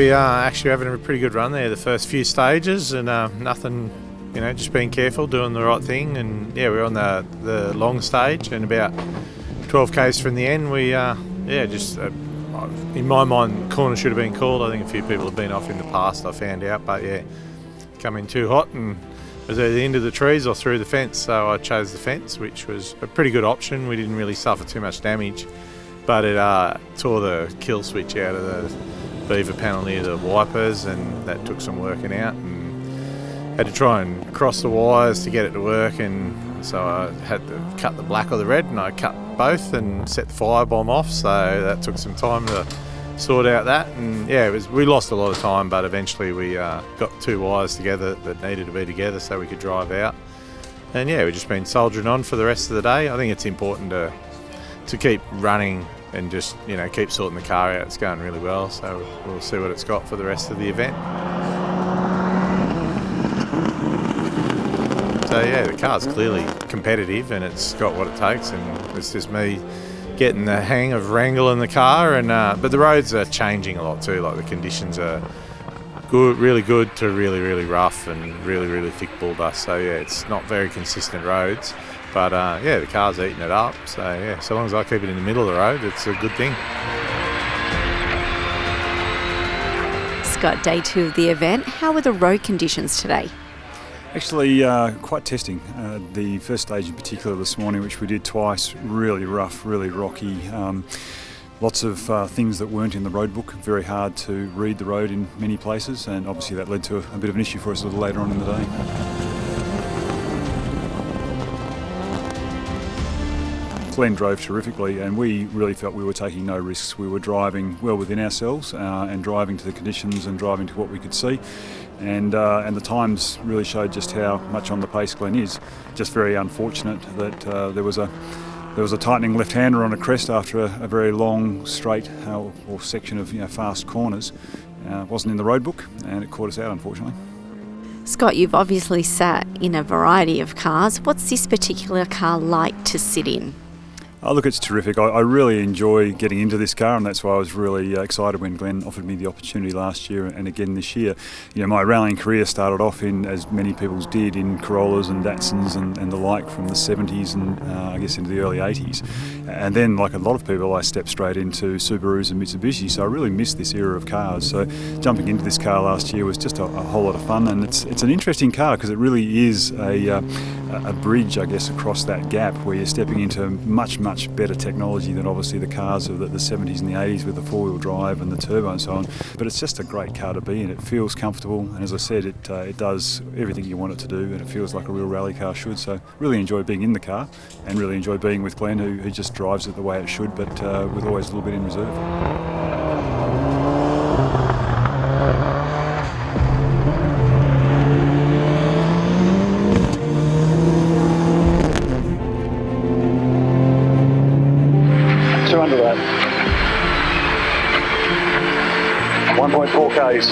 we are actually having a pretty good run there, the first few stages, and nothing, just being careful, doing the right thing. And yeah, we're on the long stage, and about 12 k's from the end, we in my mind, corner should have been called. I think a few people have been off in the past, I found out, but yeah, come in too hot and was at the end of the trees or through the fence, so I chose the fence, which was a pretty good option. We didn't really suffer too much damage, but it tore the kill switch out of the beaver panel near the wipers, and that took some working out, and had to try and cross the wires to get it to work, and so I had to cut the black or the red, and I cut both and set the firebomb off, so that took some time to sort out that. And yeah, we lost a lot of time, but eventually we got two wires together that needed to be together so we could drive out. And yeah, we've just been soldiering on for the rest of the day. I think it's important to keep running and just keep sorting the car out. It's going really well, so we'll see what it's got for the rest of the event. So yeah, the car's clearly competitive and it's got what it takes, and it's just me getting the hang of wrangling the car. And but the roads are changing a lot too. Like the conditions are good, really good to really, really rough and really, really thick bull dust. So yeah, it's not very consistent roads. But yeah, the car's eating it up. So yeah, so long as I keep it in the middle of the road, it's a good thing. Scott, day 2 of the event. How were the road conditions today? Actually, quite testing. The first stage in particular this morning, which we did twice, really rough, really rocky. Lots of things that weren't in the road book. Very hard to read the road in many places, and obviously that led to a bit of an issue for us a little later on in the day. Glenn drove terrifically, and we really felt we were taking no risks. We were driving well within ourselves and driving to the conditions and driving to what we could see. And the times really showed just how much on the pace Glenn is. Just very unfortunate that there was a tightening left-hander on a crest after a very long straight or section of fast corners. Wasn't in the road book, and it caught us out, unfortunately. Scott, you've obviously sat in a variety of cars. What's this particular car like to sit in? Oh, look, it's terrific. I really enjoy getting into this car, and that's why I was really excited when Glenn offered me the opportunity last year and again this year. My rallying career started off in, as many people's did, in Corollas and Datsuns and the like from the 70s and I guess into the early 80s. And then, like a lot of people, I stepped straight into Subarus and Mitsubishi, so I really missed this era of cars. So jumping into this car last year was just a whole lot of fun, and it's an interesting car because it really is a bridge, I guess, across that gap where you're stepping into much better technology than obviously the cars of the 70s and the 80s with the four-wheel drive and the turbo and so on. But it's just a great car to be in. It feels comfortable, and as I said, it does everything you want it to do, and it feels like a real rally car should. So really enjoy being in the car, and really enjoy being with Glenn, who just drives it the way it should, but with always a little bit in reserve. Under that. 1.4 k's.